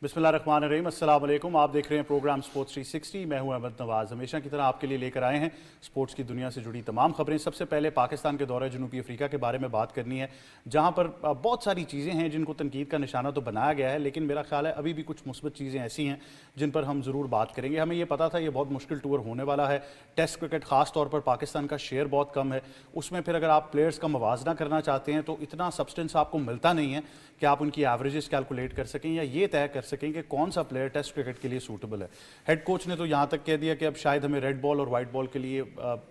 बिस्मिल्लाहिर्रहमानिर्रहीम, अस्सलाम वालेकुम। आप देख रहे हैं प्रोग्राम स्पोर्ट्स 360। मैं हूं अहमद नवाज़। हमेशा की तरह आपके लिए लेकर आए हैं स्पोर्ट्स की दुनिया से जुड़ी तमाम खबरें। सबसे पहले पाकिस्तान के दौरे जनूबी अफ्रीका के बारे में बात करनी है, जहां पर बहुत सारी चीज़ें हैं जिनको तनकीद का निशाना तो बनाया गया है, लेकिन मेरा ख्याल है अभी भी कुछ मुस्बत चीज़ें ऐसी हैं जिन पर हम ज़रूर बात करेंगे। हमें ये पता था ये बहुत मुश्किल टूर होने वाला है। टेस्ट क्रिकेट ख़ास तौर पर पाकिस्तान का शेयर बहुत कम है, उसमें फिर अगर आप प्लेयर्स का मवाजना करना चाहते हैं तो इतना सब्सटेंस आपको मिलता नहीं है कि आप उनकी एवरेजेस कैलकुलेट कर सकें या ये तय कर सकें कि कौन सा प्लेयर टेस्ट क्रिकेट के लिए सूटेबल है। हेड कोच ने तो यहाँ तक कह दिया कि अब शायद हमें रेड बॉल और वाइट बॉल के लिए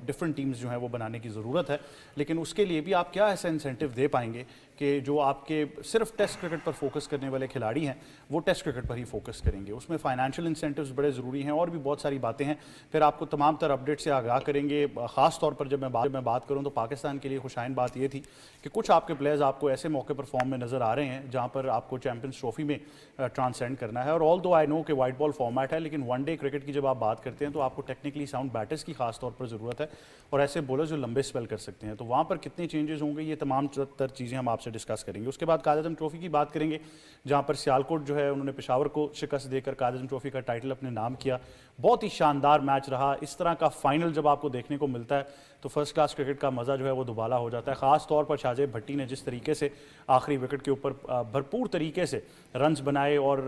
डिफरेंट टीम्स जो हैं वो बनाने की ज़रूरत है, लेकिन उसके लिए भी आप क्या ऐसा इंसेंटिव दे पाएंगे कि जो आपके सिर्फ टेस्ट क्रिकेट पर फोकस करने वाले खिलाड़ी हैं वो टेस्ट क्रिकेट पर ही फोकस करेंगे। उसमें फाइनेंशियल इंसेंटिव्स बड़े ज़रूरी हैं और भी बहुत सारी बातें हैं। फिर आपको तमाम तरह अपडेट से आगाह करेंगे। ख़ास तौर पर जब मैं बात करूँ तो पाकिस्तान के लिए खुशाइन बात ये थी कि कुछ आपके प्लेयर्स आपको ऐसे मौके पर फॉर्म में नज़र आ रहे हैं जहाँ पर आपको चैंपियंस ट्रॉफी में ट्रांसेंड करना है। और ऑल दो आई नो कि वाइट बॉल फॉर्मेट है, लेकिन वनडे क्रिकेट की जब आप बात करते हैं तो आपको टेक्निकली साउंड बैटर्स की खास तौर पर ज़रूरत है और ऐसे बॉलर जो लंबे स्पेल कर सकते हैं। तो वहाँ पर कितने चेंजेस होंगे, ये तमाम तर चीज़ें हम आपसे डिस्कस करेंगे। उसके बाद कायद आज़म ट्रॉफी की बात करेंगे, जहाँ पर सियालकोट जो है उन्होंने पेशावर को शिकस्त देकर कायद आज़म ट्रॉफी का टाइटल अपने नाम किया। बहुत ही शानदार मैच रहा। इस तरह का फाइनल जब आपको देखने को मिलता है तो फर्स्ट क्लास क्रिकेट का मज़ा जो है वो दुबाला हो जाता है। ख़ास तौर पर शाहजेब भट्टी ने जिस तरीके से आखिरी विकेट के ऊपर भरपूर तरीके से रन्स बनाए और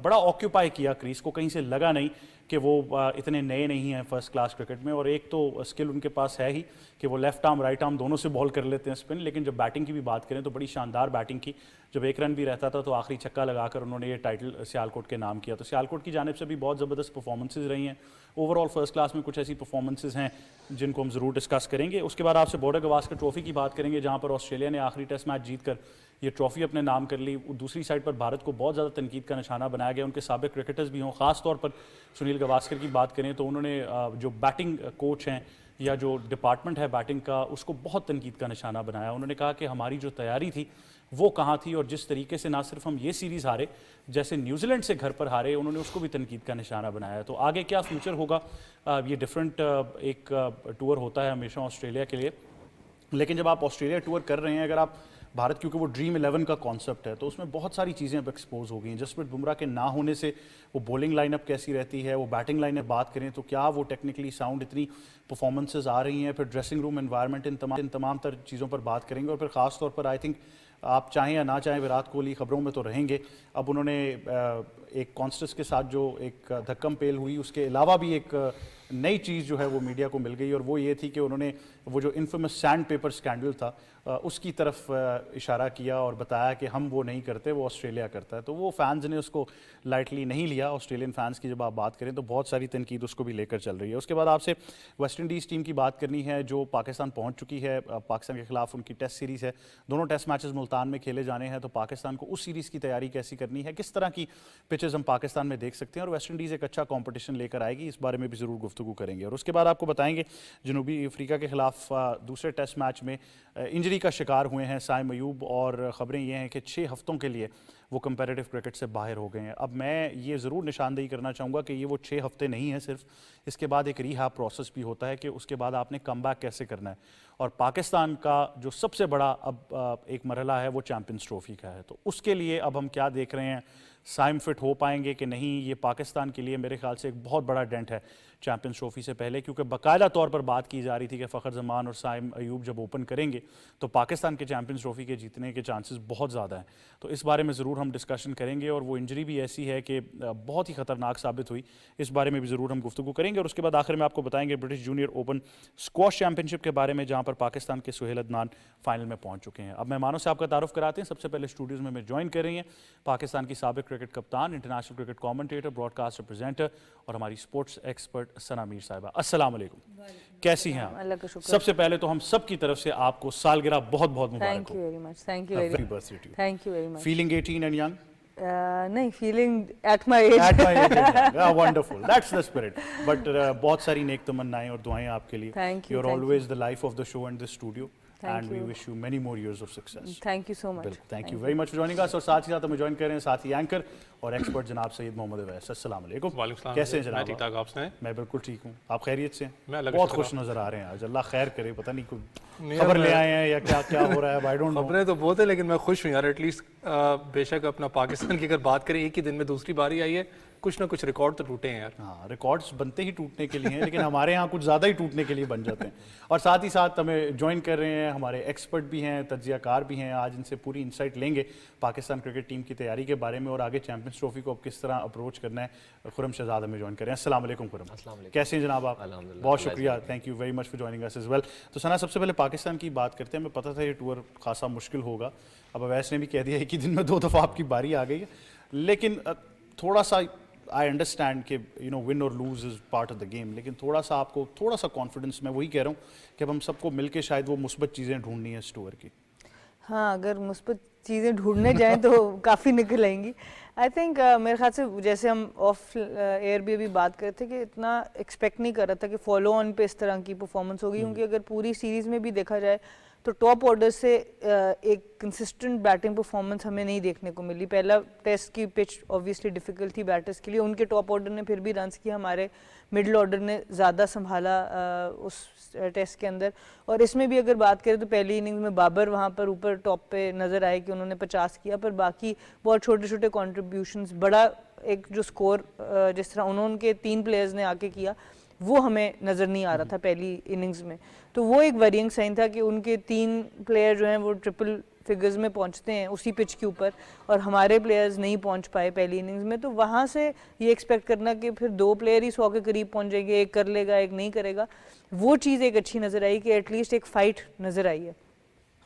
बड़ा ऑक्यूपाई किया क्रीज को, कहीं से लगा नहीं कि वो इतने नए नहीं हैं फर्स्ट क्लास क्रिकेट में। और एक तो स्किल उनके पास है ही कि वो लेफ्ट आर्म राइट आर्म दोनों से बॉल कर लेते हैं स्पिन, लेकिन जब बैटिंग की भी बात करें तो बड़ी शानदार बैटिंग की। जब एक रन भी रहता था तो आखिरी छक्का लगाकर उन्होंने ये टाइटल सियालकोट के नाम किया। तो सियालकोट की जानिब से भी बहुत ज़बरदस्त परफॉर्मेंसेज रही हैं। ओवरऑल फर्स्ट क्लास में कुछ ऐसी परफॉर्मेंसेज हैं जिनको हम ज़रूर डिस्कस करेंगे। उसके बाद आपसे बॉर्डर गवास्कर ट्रॉफी की बात करेंगे, जहाँ पर ऑस्ट्रेलिया ने आखिरी टेस्ट मैच जीत कर ये ट्रॉफी अपने नाम कर ली। दूसरी साइड पर भारत को बहुत ज़्यादा तनकीद का निशाना बनाया गया। उनके साबिक क्रिकेटर्स भी हों, ख़ास तौर पर सुनील गवास्कर की बात करें तो उन्होंने जो बैटिंग कोच हैं या जो डिपार्टमेंट है बैटिंग का, उसको बहुत तनकीद का निशाना बनाया। उन्होंने कहा कि हमारी जो तैयारी थी वो कहाँ थी, और जिस तरीके से ना सिर्फ हम ये सीरीज़ हारे, जैसे न्यूजीलैंड से घर पर हारे, उन्होंने उसको भी तनकीद का निशाना बनाया। तो आगे क्या फ्यूचर होगा, ये डिफरेंट एक टूर होता है हमेशा ऑस्ट्रेलिया के लिए, लेकिन जब आप ऑस्ट्रेलिया टूर कर रहे हैं, अगर आप भारत, क्योंकि वो ड्रीम 11 का कॉन्सेप्ट है, तो उसमें बहुत सारी चीज़ें अब एक्सपोज हो गई हैं। जसप्रीत बुमराह के ना होने से वो बॉलिंग लाइनअप कैसी रहती है, वो बैटिंग लाइनअप बात करें तो क्या वो टेक्निकली साउंड इतनी परफॉर्मेंसेज आ रही हैं, फिर ड्रेसिंग रूम एनवायरनमेंट, इन तमाम तर चीज़ों पर बात करेंगे। और फिर ख़ास तौर पर आई थिंक आप चाहें या ना चाहें विराट कोहली खबरों में तो रहेंगे। अब उन्होंने एक कॉन्स्टेंस के साथ जो एक धक्कम पेल हुई, उसके अलावा भी एक नई चीज़ जो है वो मीडिया को मिल गई, और वो ये थी कि उन्होंने वो जो इन्फेमस सैंड पेपर स्कैंडल था उसकी तरफ इशारा किया और बताया कि हम वो नहीं करते, वो ऑस्ट्रेलिया करता है। तो वो फैंस ने उसको लाइटली नहीं लिया। ऑस्ट्रेलियन फैंस की जब आप बात करें तो बहुत सारी तनकीद उसको भी लेकर चल रही है। उसके बाद आपसे वेस्ट इंडीज़ टीम की बात करनी है जो पाकिस्तान पहुँच चुकी है। पाकिस्तान के खिलाफ उनकी टेस्ट सीरीज़ है, दोनों टेस्ट मैचेस मुल्तान में खेले जाने हैं। तो पाकिस्तान को उस सीरीज़ की तैयारी कैसी करनी है, किस तरह की पिचेस हम पाकिस्तान में देख सकते हैं, और वेस्ट इंडीज़ एक अच्छा कॉम्पिटिशन लेकर आएगी, इस बारे में भी ज़रूर गुफ्तगू करेंगे। और उसके बाद आपको बताएंगे जनूबी अफ्रीका के खिलाफ दूसरे टेस्ट मैच में इंजरी का शिकार हुए हैं साइम अयूब, और ख़बरें ये हैं कि 6 हफ्तों के लिए वो कंपेरेटिव क्रिकेट से बाहर हो गए हैं। अब मैं ये ज़रूर निशानदेही करना चाहूँगा कि ये वो 6 हफ्ते नहीं हैं सिर्फ, इसके बाद एक रिहैब प्रोसेस भी होता है कि उसके बाद आपने कम बैक कैसे करना है। और पाकिस्तान का जो सबसे बड़ा अब एक मरहला है वो चैम्पियंस ट्रॉफी का है। तो उसके लिए अब हम क्या देख रहे हैं, साइम फिट हो पाएंगे कि नहीं, ये पाकिस्तान के लिए मेरे ख्याल से एक बहुत बड़ा डेंट है चैम्पियंस ट्रॉफी से पहले, क्योंकि बाकायदा तौर पर बात की जा रही थी कि फ़खर जमान और साइम अयूब जब ओपन करेंगे तो पाकिस्तान के चैम्पियंस ट्रॉफी के जीतने के चांसेस बहुत ज़्यादा हैं। तो इस बारे में ज़रूर हम डिस्कशन करेंगे, और वो इंजरी भी ऐसी है कि बहुत ही ख़तरनाक साबित हुई, इस बारे में भी ज़रूर हम गुफ्तगू करेंगे। और उसके बाद आखिर में आपको बताएंगे British junior open squash championship के बारे में, जहाँ पर पाकिस्तान के सुहेल अदनान फाइनल में पहुँच चुके हैं। अब मेहमानों से आपका तारुफ कराते हैं। सबसे पहले स्टूडियोज़ में ज्वाइन कर रही हैं पाकिस्तान की साबिक क्रिकेट कप्तान, इंटरनेशनल क्रिकेट कमेंटेटर, ब्रॉडकास्ट रिप्रेजेंटर और हमारी स्पोर्ट्स एक्सपर्ट सना मीर साहिबा। अस्सलाम वालेकुम, कैसी हैं आप? सबसे पहले तो हम सब की तरफ से आपको सालगिरह बहुत बहुत मुबारक हो। Thank you very much, thank you very much, thank you very much. Feeling 18 and young? नहीं, feeling at my age. Wonderful, that's the spirit. But बहुत सारी नेक तमन्नाएं और दुआएं आपके लिए। Thank you. You are always the life of the show and the studio. and we wish you many more years of success. Thank you so much. Thank you very much for joining us. और साथ ही साथ हमें join कर रहे हैं साथी anchor और expert जनाब सैयद मोहम्मद अवैस। अस्सलाम वालेकुम। कैसे हैं जनाब? ठीक ठाक, आप सुनाएं? मैं बिल्कुल ठीक हूँ। आप खैरियत से हैं? मैं बहुत खुश नजर आ रहे हैं आज। अल्लाह खैर करे। पता नहीं कोई खबर ले आए हैं या क्या क्या हो रहा है, आई डोंट नो। खबरें तो बहुत है लेकिन मैं खुश हूँ यार। एटलीस्ट बेशक अपना पाकिस्तान की अगर बात करें, एक ही दिन में दूसरी बारी आई है, कुछ ना कुछ रिकॉर्ड तो टूटे हैं यार। हाँ, रिकॉर्ड्स बनते ही टूटने के लिए हैं, लेकिन हमारे यहाँ कुछ ज़्यादा ही टूटने के लिए बन जाते हैं। और साथ ही साथ हमें ज्वाइन कर रहे हैं हमारे एक्सपर्ट भी हैं, तज्जियाकार भी हैं। आज इनसे पूरी इंसाइट लेंगे पाकिस्तान क्रिकेट टीम की तैयारी के बारे में और आगे चैंपियंस ट्रॉफी को अब किस तरह अप्रोच करना है। खुरम शहजाद हमें ज्वाइन कर रहे हैं। अस्सलाम वालेकुम खुरम, कैसे हैं जनाब आप? बहुत शुक्रिया, thank you very much for joining us as well. तो सना, सबसे पहले पाकिस्तान की बात करते हैं। हमें पता था ये टूर खासा मुश्किल होगा, अब अवैस ने भी कह दिया है कि दिन में 2 दफ़ा आपकी बारी आ गई है, लेकिन थोड़ा सा आई अंडरस्टैंड कि यू नो विन और lose is part of the game, लेकिन थोड़ा सा आपको थोड़ा सा कॉन्फिडेंस, मैं वही कह रहा हूँ कि अब हम सबको मिलके शायद वो मुस्बत चीज़ें ढूंढनी है इस टूर की। हाँ, अगर मुस्बत चीज़ें ढूंढने जाएं तो काफ़ी निकल आएंगी। आई थिंक मेरे ख्याल से जैसे हम ऑफ एयर भी अभी बात कर रहे थे कि इतना एक्सपेक्ट नहीं कर रहा था कि फॉलो ऑन पे इस तरह की परफॉर्मेंस होगी, क्योंकि अगर पूरी सीरीज़ में भी देखा जाए तो टॉप ऑर्डर से एक कंसिस्टेंट बैटिंग परफॉर्मेंस हमें नहीं देखने को मिली। पहला टेस्ट की पिच ऑब्वियसली डिफ़िकल्ट थी बैटर्स के लिए, उनके टॉप ऑर्डर ने फिर भी रन्स किए, हमारे मिडिल ऑर्डर ने ज़्यादा संभाला उस टेस्ट के अंदर। और इसमें भी अगर बात करें तो पहली इनिंग्स में बाबर वहाँ पर ऊपर टॉप पे नज़र आए कि उन्होंने 50 किया, पर बाकी बहुत छोटे छोटे कॉन्ट्रीब्यूशंस, बड़ा एक जो स्कोर जिस तरह उन्होंने 3 प्लेयर्स ने आके किया वो हमें नज़र नहीं आ रहा था पहली इनिंग्स में। तो वो एक वरीइंग साइन था कि उनके 3 प्लेयर जो हैं वो ट्रिपल फिगर्स में पहुंचते हैं उसी पिच के ऊपर, और हमारे प्लेयर्स नहीं पहुंच पाए पहली इनिंग्स में। तो वहाँ से ये एक्सपेक्ट करना कि फिर 2 प्लेयर ही 100 के करीब पहुंच जाएंगे, एक कर लेगा एक नहीं करेगा, वो चीज़ एक अच्छी नज़र आई कि एटलीस्ट एक फ़ाइट नज़र आई है।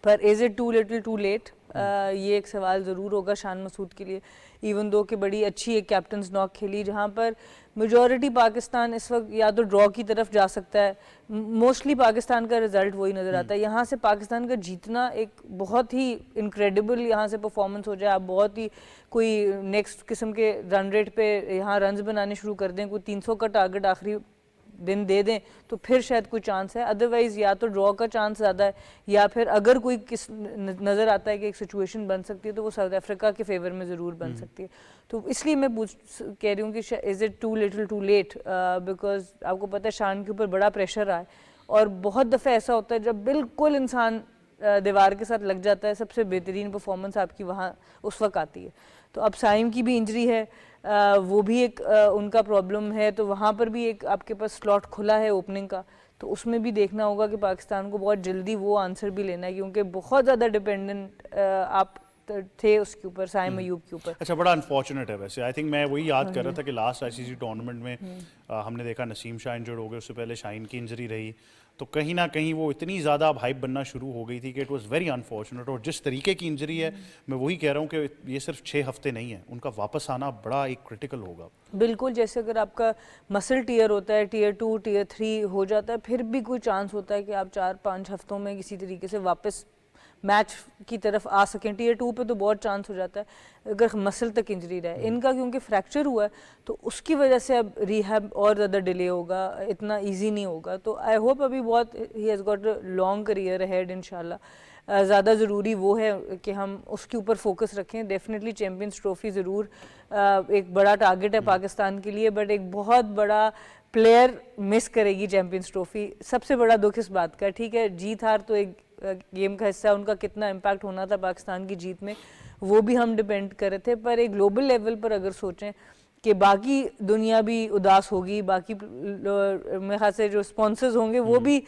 पर is it too little too late, ये एक सवाल ज़रूर होगा शान मसूद के लिए, इवन दो कि बड़ी अच्छी एक कैप्टन्स नॉक खेली जहाँ पर मेजॉरिटी पाकिस्तान इस वक्त या तो ड्रॉ की तरफ जा सकता है, मोस्टली पाकिस्तान का रिजल्ट वही नज़र आता है। यहाँ से पाकिस्तान का जीतना एक बहुत ही इनक्रेडिबल यहाँ से परफॉर्मेंस हो जाए, आप बहुत ही कोई नेक्स्ट किस्म के रन रेट पे यहाँ रन्स बनाने शुरू कर दें, कोई 300 का टारगेट आखिरी दिन दे दें तो फिर शायद कोई चांस है, अदरवाइज़ या तो ड्रॉ का चांस ज़्यादा है या फिर अगर कोई किस नज़र आता है कि एक सिचुएशन बन सकती है तो वो साउथ अफ्रीका के फेवर में ज़रूर बन सकती है। तो इसलिए मैं कह रही हूँ कि is it too little too late, because आपको पता है शान के ऊपर बड़ा प्रेशर आए और बहुत दफ़ा ऐसा होता है जब बिल्कुल इंसान दीवार के साथ लग जाता है, सबसे बेहतरीन परफॉर्मेंस आपकी वहाँ उस वक्त आती है। तो अब साइम की भी इंजरी है, वो भी एक उनका प्रॉब्लम है, तो वहाँ पर भी एक आपके पास स्लॉट खुला है ओपनिंग का, तो उसमें भी देखना होगा कि पाकिस्तान को बहुत जल्दी वो आंसर भी लेना है, क्योंकि बहुत ज़्यादा डिपेंडेंट आप थे उसके ऊपर, साइम अयूब के ऊपर। अच्छा, बड़ा अनफॉर्चुनेट है वैसे। आई थिंक मैं वही याद कर रहा था कि लास्ट आईसीसी टूर्नामेंट में हमने देखा नसीम शाह इंजर्ड हो गए, उससे पहले शाहीन की इंजरी रही, तो कहीं ना कहीं वो इतनी ज़्यादा अब हाइप बनना शुरू हो गई थी कि इट वाज़ वेरी अनफॉर्चुनेट। और जिस तरीके की इंजरी है, मैं वही कह रहा हूँ कि ये सिर्फ 6 हफ्ते नहीं है, उनका वापस आना बड़ा एक क्रिटिकल होगा। बिल्कुल, जैसे अगर आपका मसल टीयर होता है, टीयर 2 टीयर 3 हो जाता है, फिर भी कोई चांस होता है कि आप 4-5 हफ्तों में किसी तरीके से वापस मैच की तरफ आ सकें। टीयर 2 पे तो बहुत चांस हो जाता है अगर मसल तक इंजरी रहे। इनका क्योंकि फ्रैक्चर हुआ है तो उसकी वजह से अब रिहैब और ज़्यादा डिले होगा, इतना इजी नहीं होगा। तो आई होप अभी बहुत he has got a long career ahead इंशाल्लाह। ज़्यादा ज़रूरी वो है कि हम उसके ऊपर फोकस रखें। डेफिनेटली चैम्पियंस ट्रॉफी ज़रूर एक बड़ा टारगेट है पाकिस्तान के लिए, बट एक बहुत बड़ा प्लेयर मिस करेगी चैम्पियंस ट्रॉफी। सबसे बड़ा दुख इस बात का, ठीक है जीत हार तो एक गेम का हिस्सा, उनका कितना इम्पैक्ट होना था पाकिस्तान की जीत में वो भी हम डिपेंड कर रहे थे, पर एक ग्लोबल लेवल पर अगर सोचें कि बाकी दुनिया भी उदास होगी, बाकी मेरे ख्याल से जो स्पॉन्सर्स होंगे वो भी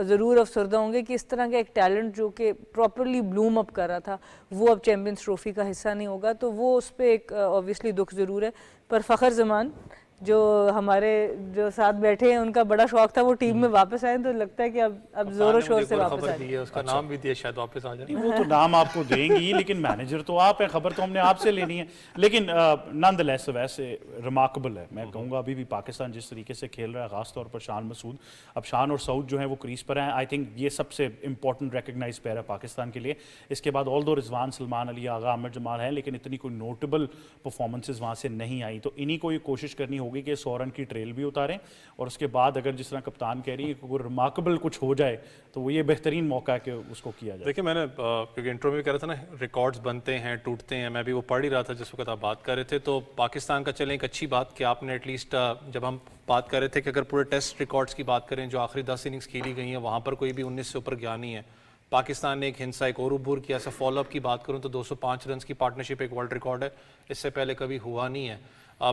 ज़रूर अफसरदा होंगे कि इस तरह का एक टैलेंट जो कि प्रॉपरली ब्लूम अप कर रहा था वो अब चैम्पियंस ट्रॉफी का हिस्सा नहीं होगा। तो वो उस पर एक ऑब्वियसली दुख ज़रूर है। पर फ़खर जमान जो हमारे जो साथ बैठे हैं उनका बड़ा शौक था वो टीम में वापस आए, तो लगता है कि अब जोरों शोर से वापस आ जाए। उसका नाम भी दिया, शायद वापस आ जाए। वो तो नाम आपको देंगी लेकिन मैनेजर तो आप हैं, खबर तो हमने आपसे लेनी है। लेकिन नॉनदलेस वैसे रिमार्केबल है, मैं कहूँगा अभी भी पाकिस्तान जिस तरीके से खेल रहा है, खासतौर पर शान मसूद। अब शान और सऊद जो है वो क्रीज पर हैं, आई थिंक ये सबसे इंपॉर्टेंट रिकग्नाइज प्लेयर है पाकिस्तान के लिए। इसके बाद ऑल दो रिजवान, सलमान अली, आगा, आमिर जमाल हैं, लेकिन इतनी कोई नोटेबल परफॉर्मेंसेज वहाँ से नहीं आई। तो इन्हीं को ये कोशिश करनी होगी कि 100 रन की ट्रेल भी उतारें और उसके बाद अगर जिस तरह कप्तान कह रही है कोई रिमार्केबल कुछ हो जाए तो वो ये बेहतरीन मौका है कि उसको किया जाए। देखिए मैंने क्योंकि इंट्रो में कह रहा था ना रिकॉर्ड्स बनते हैं टूटते हैं, मैं भी वो पढ़ ही रहा था जिस वक्त आप बात कर रहे थे। तो पाकिस्तान का चलें एक अच्छी बात कि आपने एटलीस्ट जब हम बात कर रहे थे कि अगर पूरे टेस्ट रिकॉर्ड्स की बात करें जो आखिरी 10 इनिंग्स खेली गई हैं वहाँ पर कोई भी 19 से ऊपर गया नहीं है। पाकिस्तान ने एक हिंसा एक और उबूर किया। ऐसा फॉलोअप की बात करूँ तो 205 रन की पार्टनरशिप एक वर्ल्ड रिकॉर्ड है, इससे पहले कभी हुआ नहीं है।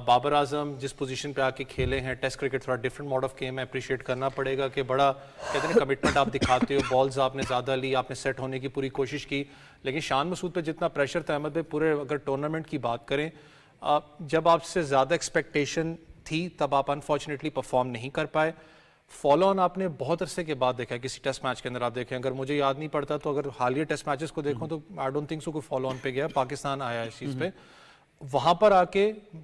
बाबर आजम जिस पोजीशन पे आके खेले हैं, टेस्ट क्रिकेट थोड़ा डिफरेंट मोड ऑफ गेम है, अप्रिशिएट करना पड़ेगा कि बड़ा कहते हैं कमिटमेंट आप दिखाते हो, बॉल्स आपने ज़्यादा ली, आपने सेट होने की पूरी कोशिश की। लेकिन शान मसूद पे जितना प्रेशर था अहमद भाई, पूरे अगर टूर्नामेंट की बात करें, जब आपसे ज़्यादा एक्सपेक्टेशन थी तब आप अनफॉर्चुनेटली परफॉर्म नहीं कर पाए। फॉलो ऑन आपने बहुत अरसे के बाद देखा है किसी टेस्ट मैच के अंदर। आप देखें, अगर मुझे याद नहीं पड़ता तो अगर हालिया टेस्ट मैचेस को देखूं तो आई डोंट थिंक सो कोई फॉलो ऑन पे गया, पाकिस्तान आया इस चीज़ पे। वहां पर आके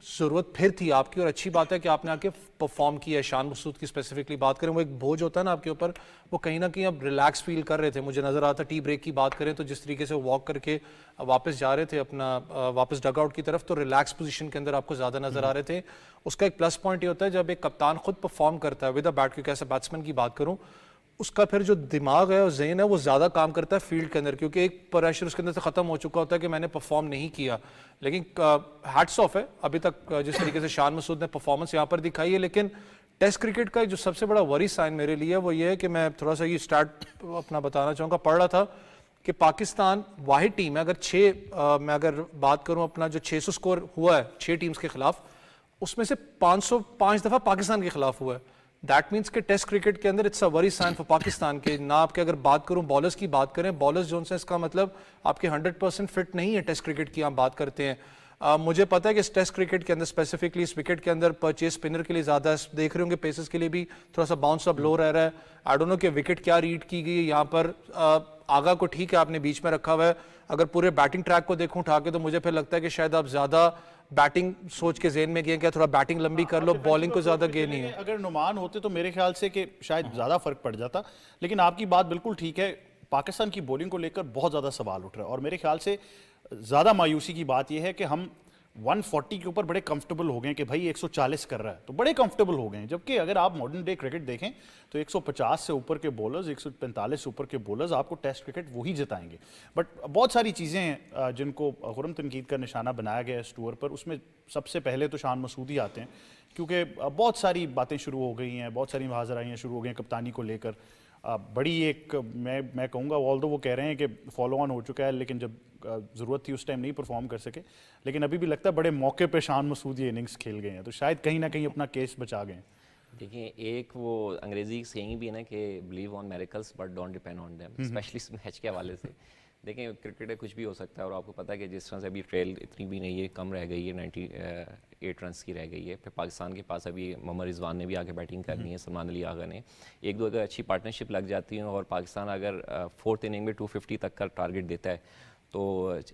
ज़रूरत फिर थी आपकी, और अच्छी बात है कि आपने आके परफॉर्म किया है। शान मसूद की स्पेसिफिकली बात करें, वो एक बोझ होता है ना आपके ऊपर, वो कहीं ना कहीं अब रिलैक्स फील कर रहे थे। मुझे नज़र आता टी ब्रेक की बात करें तो जिस तरीके से वो वॉक करके वापस जा रहे थे अपना वापस डग आउट की तरफ, तो रिलैक्स पोजीशन के अंदर आपको ज़्यादा नज़र आ रहे थे। उसका एक प्लस पॉइंट ये होता है जब एक कप्तान खुद परफॉर्म करता है विद अ बैट, क्योंकि ऐसे बैट्समैन की बात करूँ उसका फिर जो दिमाग है और ज़हन है वो ज़्यादा काम करता है फील्ड के अंदर, क्योंकि एक प्रेशर उसके अंदर से ख़त्म हो चुका होता है कि मैंने परफॉर्म नहीं किया। लेकिन हैट्स ऑफ है अभी तक जिस तरीके से शान मसूद ने परफॉर्मेंस यहाँ पर दिखाई है। लेकिन टेस्ट क्रिकेट का जो सबसे बड़ा वरी साइन मेरे लिए वो ये है कि मैं थोड़ा सा ये स्टार्ट अपना बताना चाहूँगा, पढ़ रहा था कि पाकिस्तान वाहिद टीम है, अगर मैं अगर बात करूँ अपना जो 600 स्कोर हुआ है 6 टीम्स के खिलाफ, उसमें से 505 दफ़ा पाकिस्तान के खिलाफ हुआ है। दैट मीन्स कि टेस्ट क्रिकेट के अंदर it's a worry sign for Pakistan के ना। आपके अगर बात करूं बॉलर्स की बात करें, बॉलर्स जो से इसका मतलब आपके 100% फिट नहीं है टेस्ट क्रिकेट की आप बात करते हैं। मुझे पता है कि इस टेस्ट क्रिकेट के अंदर स्पेसिफिकली इस विकेट के अंदर परचेज स्पिनर के लिए ज़्यादा देख रहे होंगे, पेसर्स के लिए भी थोड़ा सा बाउंस अप लो रह रहा है। आई डोंट नो कि विकेट क्या रीड की गई यहाँ पर। आगा को ठीक है आपने बीच में रखा हुआ है, अगर पूरे बैटिंग ट्रैक को देखूं उठा के तो मुझे फिर लगता है कि शायद आप ज़्यादा बैटिंग सोच के जेन में गए, क्या थोड़ा बैटिंग लंबी कर लो, बॉलिंग को ज़्यादा गेन नहीं है। अगर नुमान होते तो मेरे ख्याल से कि शायद ज़्यादा फर्क पड़ जाता। लेकिन आपकी बात बिल्कुल ठीक है, पाकिस्तान की बॉलिंग को लेकर बहुत ज़्यादा सवाल उठ रहा है और मेरे ख्याल से ज़्यादा मायूसी की बात यह है कि हम 140 के ऊपर बड़े कंफर्टेबल हो गए कि भाई 140 कर रहा है तो बड़े कंफर्टेबल हो गए हैं। जबकि अगर आप मॉडर्न डे क्रिकेट देखें तो 150 से ऊपर के बॉलर्स, 145 से ऊपर के बॉलर्स आपको टेस्ट क्रिकेट वही जिताएंगे। बट बहुत सारी चीज़ें हैं जिनको खुरम तनकीद का निशाना बनाया गया है इस टूर पर। उसमें सबसे पहले तो शान मसूद ही आते हैं, क्योंकि बहुत सारी बातें शुरू हो गई हैं, बहुत सारी मुहाज़राइयाँ शुरू हो गई हैं कप्तानी को लेकर। बड़ी एक मैं कहूँगा ऑल्दो वो कह रहे हैं कि फॉलो ऑन हो चुका है, लेकिन जब ज़रूरत थी उस टाइम नहीं परफॉर्म कर सके। लेकिन अभी भी लगता है बड़े मौके पे शान मसूद ये इनिंग्स खेल गए हैं, तो शायद कहीं ना कहीं अपना केस बचा गए हैं। देखिए, एक वो अंग्रेजी की सेइंग भी है ना कि believe on miracles but don't depend on them, specially इस मैच के हवाले से। देखें, क्रिकेट में कुछ भी हो सकता है और आपको पता है कि जिस तरह से अभी ट्रेल इतनी भी नहीं है, कम रह गई है, 98 रन की रह गई है। फिर पाकिस्तान के पास अभी मोहम्मद रिजवान ने भी आके बैटिंग करनी है, सलमान अली आगा ने, एक दो अगर अच्छी पार्टनरशिप लग जाती है और पाकिस्तान अगर 4th इनिंग में 250 तक का टारगेट देता है तो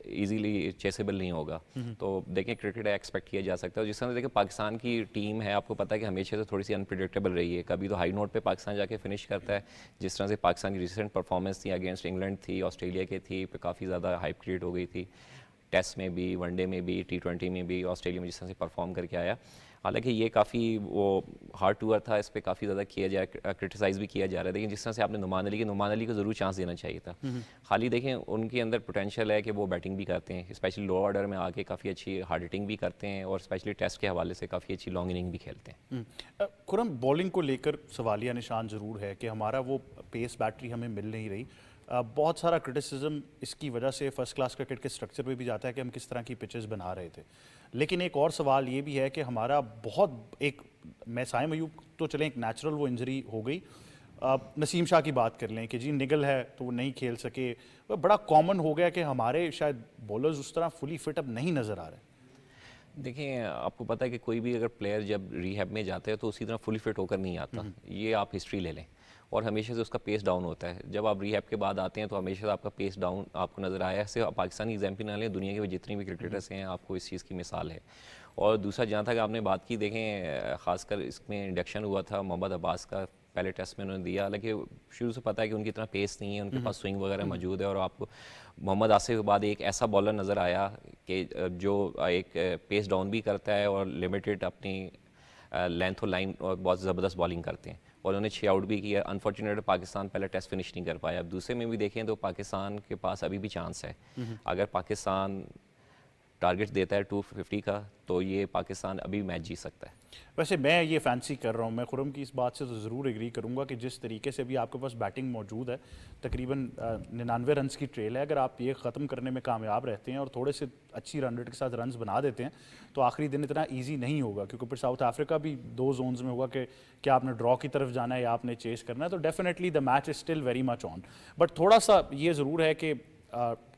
इजीली चेसेबल नहीं होगा। तो देखें, क्रिकेट एक्सपेक्ट किया जा सकता है। और जिस तरह से देखें पाकिस्तान की टीम है, आपको पता है कि हमेशा से थोड़ी सी अनप्रिडिक्टेबल रही है। कभी तो हाई नोट पे पाकिस्तान जाके फिनिश करता है, जिस तरह से पाकिस्तान की रिसेंट परफॉर्मेंस थी अगेंस्ट इंग्लैंड थी, ऑस्ट्रेलिया के थी, पे काफ़ी ज़्यादा हाइप क्रिएट हो गई थी। टेस्ट में भी, वनडे में भी, T20 में भी, ऑस्ट्रेलिया में जिस तरह से परफॉर्म करके आया। हालांकि ये काफ़ी वो हार्ड टूर था, इस पर काफ़ी ज़्यादा किया जा क्रिटिसाइज़ भी किया जा रहा है। लेकिन जिस तरह से आपने नुमान अली को ज़रूर चांस देना चाहिए था। खाली देखें, उनके अंदर पोटेंशियल है कि वो बैटिंग भी करते हैं, स्पेशली लो ऑर्डर में आके काफ़ी अच्छी हार्ड हिटिंग भी करते हैं और स्पेशली टेस्ट के हवाले से काफ़ी अच्छी लॉन्ग इनिंग भी खेलते हैं। खुरम, बॉलिंग को लेकर सवालिया निशान ज़रूर है कि हमारा वो पेस बैटरी हमें मिल नहीं रही। बहुत सारा क्रिटिसिज्म इसकी वजह से फर्स्ट क्लास क्रिकेट के स्ट्रक्चर पे भी जाता है कि हम किस तरह की पिचेस बना रहे थे। लेकिन एक और सवाल ये भी है कि हमारा बहुत एक, मैं साइम अयूब तो चलें एक नेचुरल वो इंजरी हो गई, नसीम शाह की बात कर लें कि जी निगल है तो वो नहीं खेल सके। वो बड़ा कॉमन हो गया कि हमारे शायद बॉलर्स उस तरह फुली फिट अब नहीं नज़र आ रहे। देखिए, आपको पता है कि कोई भी अगर प्लेयर जब रिहैब में जाता है तो उसी तरह फुली फिट होकर नहीं आता। ये आप हिस्ट्री ले लें और हमेशा से उसका पेस डाउन होता है। जब आप रिहैब के बाद आते हैं तो हमेशा से आपका पेस डाउन आपको नज़र आया। ऐसे पाकिस्तानी एग्जाम्पल ना लें, दुनिया के जितने भी क्रिकेटर्स हैं आपको इस चीज़ की मिसाल है। और दूसरा, जहाँ तक आपने बात की, देखें खासकर इसमें इंडक्शन हुआ था मोहम्मद अब्बास का, पहले टेस्ट में उन्होंने दिया। हालांकि शुरू से पता है कि उनकी इतना पेस नहीं है, उनके पास स्विंग वगैरह मौजूद है। और आपको मोहम्मद आसिफ के बाद एक ऐसा बॉलर नज़र आया कि जो एक पेस डाउन भी करता है और लिमिटेड अपनी लेंथ और लाइन और बहुत ज़बरदस्त बॉलिंग करते हैं और उन्होंने 6 आउट भी किया। अनफॉर्चुनेट पाकिस्तान पहले टेस्ट फिनिश नहीं कर पाया। अब दूसरे में भी देखें तो पाकिस्तान के पास अभी भी चांस है। अगर पाकिस्तान टारगेट देता है 250 का तो ये पाकिस्तान अभी मैच जीत सकता है। वैसे मैं ये फैंसी कर रहा हूँ, मैं खुरम की इस बात से तो ज़रूर एग्री करूँगा कि जिस तरीके से भी आपके पास बैटिंग मौजूद है, तकरीबन 99 रन्स की ट्रेल है, अगर आप ये ख़त्म करने में कामयाब रहते हैं और थोड़े से अच्छी रन रेट के साथ रन्स बना देते हैं तो आखिरी दिन इतना ईजी नहीं होगा, क्योंकि फिर साउथ अफ्रीका भी 2 जोन्स में होगा कि क्या आपने ड्रॉ की तरफ जाना है या आपने चेस करना है। तो definitely the match is still very much on, but थोड़ा सा ये ज़रूर है कि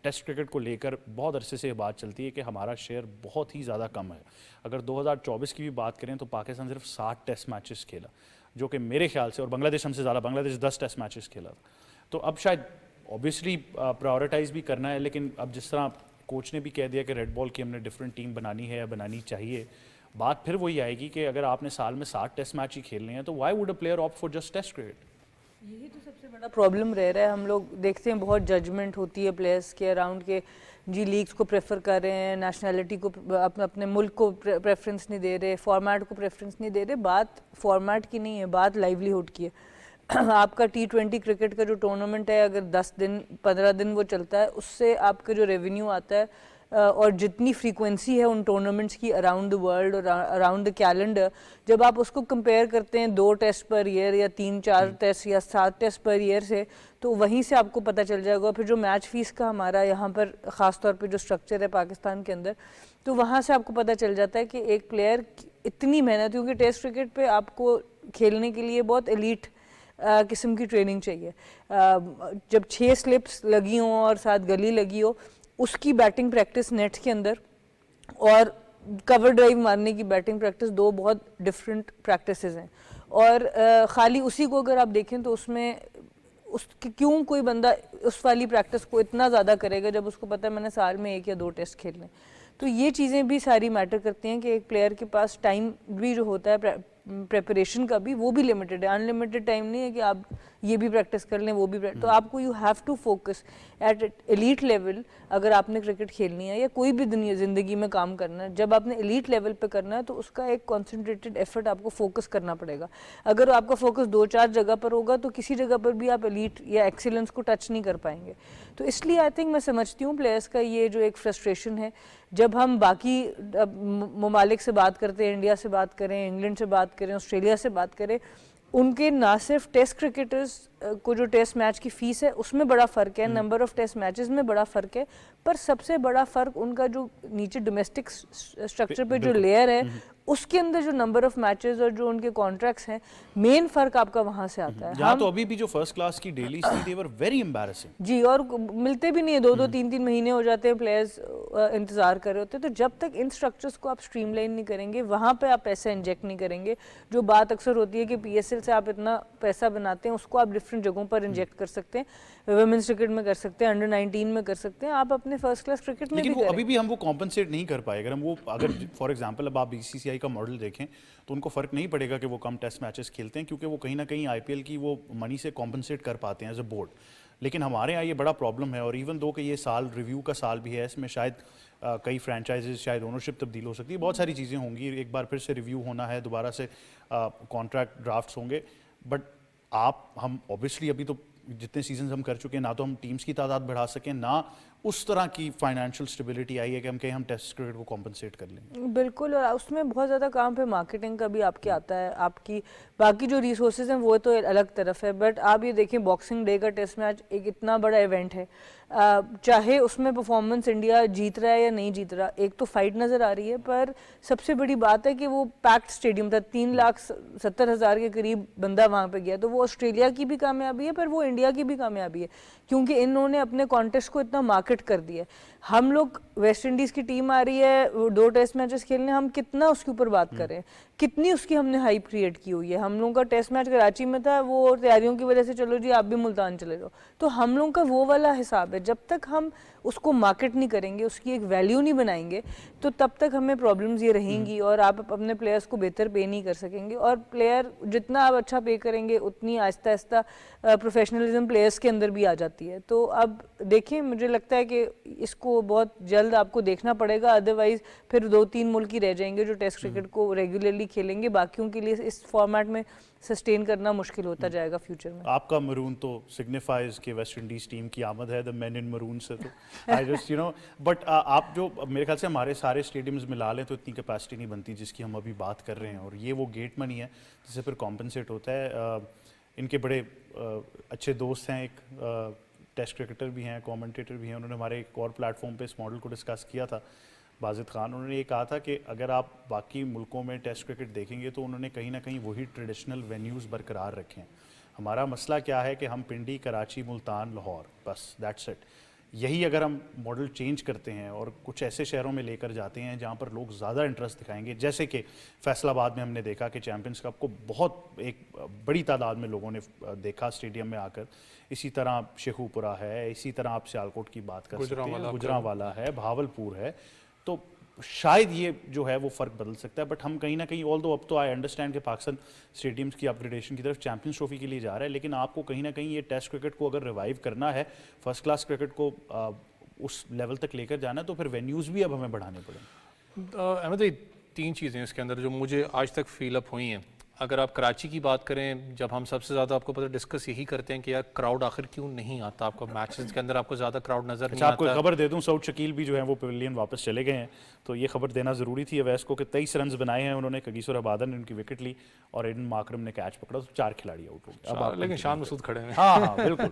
टेस्ट क्रिकेट को लेकर बहुत अरसे से बात चलती है कि हमारा शेयर बहुत ही ज़्यादा कम है। अगर 2024 की भी बात करें तो पाकिस्तान सिर्फ 60 टेस्ट मैचेस खेला, जो कि मेरे ख्याल से, और बांग्लादेश हमसे ज़्यादा, बांग्लादेश 10 टेस्ट मैचेस खेला था। तो अब शायद ऑब्वियसली प्रायोरिटाइज भी करना है, लेकिन अब जिस तरह कोच ने भी कह दिया कि रेड बॉल की हमने डिफरेंट टीम बनानी है या बनानी चाहिए, बात फिर वही आएगी कि अगर आपने साल में 60 टेस्ट मैच ही खेलने हैं तो why would a player opt for just test cricket? यही तो सबसे बड़ा प्रॉब्लम रह रहा है। हम लोग देखते हैं बहुत जजमेंट होती है प्लेयर्स के अराउंड के, जी लीग्स को प्रेफर कर रहे हैं, नेशनैलिटी को, अपने मुल्क को प्रेफरेंस नहीं दे रहे, फॉर्मेट को प्रेफरेंस नहीं दे रहे। बात फॉर्मेट की नहीं है, बात लाइवलीहुड की है। आपका T20 क्रिकेट का जो टूर्नामेंट है, अगर 10 दिन 15 दिन वो चलता है, उससे आपका जो रेवेन्यू आता है और जितनी फ्रीक्वेंसी है उन टूर्नामेंट्स की अराउंड द वर्ल्ड और अराउंड द कैलेंडर, जब आप उसको कंपेयर करते हैं 2 टेस्ट पर ईयर या 3-4 टेस्ट या 7 टेस्ट पर ईयर से, तो वहीं से आपको पता चल जाएगा। फिर जो मैच फीस का हमारा यहाँ पर ख़ास तौर पे जो स्ट्रक्चर है पाकिस्तान के अंदर, तो वहाँ से आपको पता चल जाता है कि एक प्लेयर इतनी मेहनत, क्योंकि टेस्ट क्रिकेट पे आपको खेलने के लिए बहुत एलीट किस्म की ट्रेनिंग चाहिए। जब 6 स्लिप्स लगी हों और 7 गली लगी हो, उसकी बैटिंग प्रैक्टिस नेट के अंदर और कवर ड्राइव मारने की बैटिंग प्रैक्टिस 2 बहुत डिफरेंट प्रैक्टिसेस हैं। और ख़ाली उसी को अगर आप देखें तो उसमें क्यों कोई बंदा उस वाली प्रैक्टिस को इतना ज़्यादा करेगा जब उसको पता है मैंने साल में 1 या 2 टेस्ट खेलने। तो ये चीज़ें भी सारी मैटर करती हैं कि एक प्लेयर के पास टाइम भी जो होता है प्रेपरेशन का भी, वो भी लिमिटेड है। अनलिमिटेड टाइम नहीं है कि आप ये भी प्रैक्टिस कर लें वो भी तो आपको you have to focus at elite level. अगर आपने क्रिकेट खेलनी है या कोई भी दुनिया ज़िंदगी में काम करना है, जब आपने एलीट लेवल पे करना है तो उसका एक कॉन्सेंट्रेटेड एफर्ट आपको फोकस करना पड़ेगा। अगर आपका फोकस 2-4 जगह पर होगा तो किसी जगह पर भी आप एलीट या एक्सीलेंस को टच नहीं कर पाएंगे। तो इसलिए आई थिंक मैं समझती हूँ प्लेयर्स का ये जो एक फ्रस्ट्रेशन है। जब हम बाकी ममालिक से बात करते हैं, इंडिया से बात करें, इंग्लैंड से बात करें, ऑस्ट्रेलिया से बात करें, उनके ना सिर्फ टेस्ट क्रिकेटर्स को जो टेस्ट मैच की फ़ीस है उसमें बड़ा फ़र्क है, नंबर ऑफ़ टेस्ट मैचेस में बड़ा फ़र्क है, पर सबसे बड़ा फ़र्क उनका जो नीचे डोमेस्टिक स्ट्रक्चर पे जो लेयर है उसके अंदर जो नंबर ऑफ मैचेस और जो उनके कॉन्ट्रैक्ट्स हैं, मेन फ़र्क आपका वहाँ से आता है। यहाँ तो अभी भी जो फर्स्ट क्लास की डेली थी, दे वर वेरी एम्बैरेसिंग जी, और मिलते भी नहीं है, 2-2 3-3 महीने हो जाते हैं, प्लेयर्स इंतज़ार कर रहे होते हैं। तो जब तक इन स्ट्रक्चर्स को आप स्ट्रीमलाइन नहीं करेंगे, वहाँ पे आप पैसा इंजेक्ट नहीं करेंगे, जो बात अक्सर होती है कि PSL से आप इतना पैसा बनाते हैं उसको आप डिफरेंट जगहों पर इंजेक्ट कर सकते हैं, वुमेन्स क्रिकेट में कर सकते हैं, अंडर-19 में कर सकते हैं, आप अपने फर्स्ट क्लास क्रिकेट में भी लेकिन अभी भी हम वो कॉम्पनसेट नहीं कर पाए। अगर फॉर एग्जांपल अब आप BCCI का मॉडल देखें तो उनको फ़र्क नहीं पड़ेगा कि वो कम टेस्ट मैचेस खेलते हैं, क्योंकि वो कहीं ना कहीं IPL की वो मनी से कॉम्पनसेट कर पाते हैं एज अ बोर्ड। लेकिन हमारे यहाँ ये बड़ा प्रॉब्लम है, और इवन दो कि ये साल रिव्यू का साल भी है, इसमें शायद कई फ्रेंचाइजेज, शायद ओनरशिप तब्दील हो सकती है, बहुत सारी चीज़ें होंगी, एक बार फिर से रिव्यू होना है, दोबारा से कॉन्ट्रैक्ट ड्राफ्ट्स होंगे। बट हम ऑब्वियसली अभी तो जितने सीजन हम कर चुके हैं, ना तो हम टीम्स की तादाद बढ़ा सकें, ना उस तरह की फाइनेंशियल स्टेबिलिटी आई है कि हम कहीं हम टेस्ट क्रिकेट को कॉम्पनसेट कर लें। बिल्कुल, और उसमें बहुत ज़्यादा काम पे मार्केटिंग का भी आपके आता है, आपकी बाकी जो रिसोर्सेज हैं वो तो अलग तरफ है। बट आप ये देखें, बॉक्सिंग डे का टेस्ट मैच एक इतना बड़ा इवेंट है, चाहे उसमें परफॉर्मेंस इंडिया जीत रहा है या नहीं जीत रहा, एक तो फाइट नज़र आ रही है, पर सबसे बड़ी बात है कि वो पैक्ड स्टेडियम था, 3,70,000 के करीब बंदा वहाँ पे गया। तो वो ऑस्ट्रेलिया की भी कामयाबी है, पर वो इंडिया की भी कामयाबी है, क्योंकि इन्होंने अपने कॉन्टेस्ट को इतना मार्केट कर दिया। हम लोग, वेस्ट इंडीज़ की टीम आ रही है 2 टेस्ट मैचेस खेलने, हम कितना उसके ऊपर बात करें, कितनी उसकी हमने हाइप क्रिएट की हुई है। हम लोगों का टेस्ट मैच कराची में था, वो तैयारियों की वजह से चलो जी आप भी मुल्तान चले जाओ, तो हम लोगों का वो वाला हिसाब है। जब तक हम उसको मार्केट नहीं करेंगे, उसकी एक वैल्यू नहीं बनाएंगे, तो तब तक हमें प्रॉब्लम्स ये रहेंगी और आप अपने प्लेयर्स को बेहतर पे नहीं कर सकेंगे। और प्लेयर जितना आप अच्छा पे करेंगे, उतनी आहिस्ता आहिस्ता प्रोफेशनलिज्म प्लेयर्स के अंदर भी आ जाती है। तो अब देखें, मुझे लगता है कि इसको बहुत जल्द आपको देखना पड़ेगा, अदरवाइज फिर 2-3 मुल्क ही रह जाएंगे जो टेस्ट क्रिकेट को रेगुलरली खेलेंगे, बाकियों के लिए इस फॉर्मेट में सस्टेन करना मुश्किल होता जाएगा फ्यूचर में। आपका मरून तो सिग्निफाइज कि वेस्ट इंडीज टीम की आमद है द मेन इन मरून से, तो आई जस्ट बट आप जो मेरे ख्याल से हमारे सारे स्टेडियम्स मिला लें तो इतनी कैपेसिटी नहीं बनती जिसकी हम अभी बात कर रहे हैं, और ये वो गेट मनी है जिससे फिर कॉम्पनसेट होता है। इनके बड़े अच्छे दोस्त हैं, एक टेस्ट क्रिकेटर भी हैं, कमेंटेटर भी हैं, उन्होंने हमारे एक और प्लेटफॉर्म पे इस मॉडल को डिस्कस किया था, बाजिद खान। उन्होंने ये कहा था कि अगर आप बाकी मुल्कों में टेस्ट क्रिकेट देखेंगे तो उन्होंने कहीं ना कहीं वही ट्रेडिशनल वेन्यूज़ बरकरार रखे हैं। हमारा मसला क्या है कि हम पिंडी, कराची, मुल्तान, लाहौर, बस दैट्स इट। यही अगर हम मॉडल चेंज करते हैं और कुछ ऐसे शहरों में लेकर जाते हैं जहाँ पर लोग ज़्यादा इंटरेस्ट दिखाएंगे, जैसे कि फैसलाबाद में हमने देखा कि चैम्पियंस कप को बहुत एक बड़ी तादाद में लोगों ने देखा स्टेडियम में आकर। इसी तरह शेखुपुरा है, इसी तरह आप सियालकोट की बात कर सकते हैं, गुजरांवाला है, भावलपुर है, तो शायद ये जो है वो फ़र्क बदल सकता है। बट हम कहीं ना कहीं ऑल दो अब तो आई अंडरस्टैंड कि पाकिस्तान स्टेडियम्स की अपग्रेडेशन की तरफ चैंपियंस ट्रॉफी के लिए जा रहा है, लेकिन आपको कहीं ना कहीं ये टेस्ट क्रिकेट को अगर रिवाइव करना है, फर्स्ट क्लास क्रिकेट को उस लेवल तक लेकर जाना है, तो फिर वेन्यूज़ भी अब हमें बढ़ाने पड़ेंगे। अहमद भाई, 3 चीज़ें इसके अंदर जो मुझे आज तक फील अप हुई हैं। अगर आप कराची की बात करें, जब हम सबसे ज़्यादा आपको पता डिस्कस यही करते हैं कि यार क्राउड आखिर क्यों नहीं आता, आपको मैचेस के अंदर आपको ज़्यादा क्राउड नज़र नहीं आपको आता। खबर दे दूं, सऊद शकील भी जो है वो पवेलियन वापस चले गए हैं, तो ये खबर देना ज़रूरी थी अवैस को कि 23 रन बनाए हैं उन्होंने, कगीसुर अबादन ने उनकी विकेट ली और एडन माकरम ने कैच पकड़ा, तो 4 खिलाड़ी आउट हो गए। अब लेकिन शान मसूद खड़े हैं। हाँ हाँ बिल्कुल।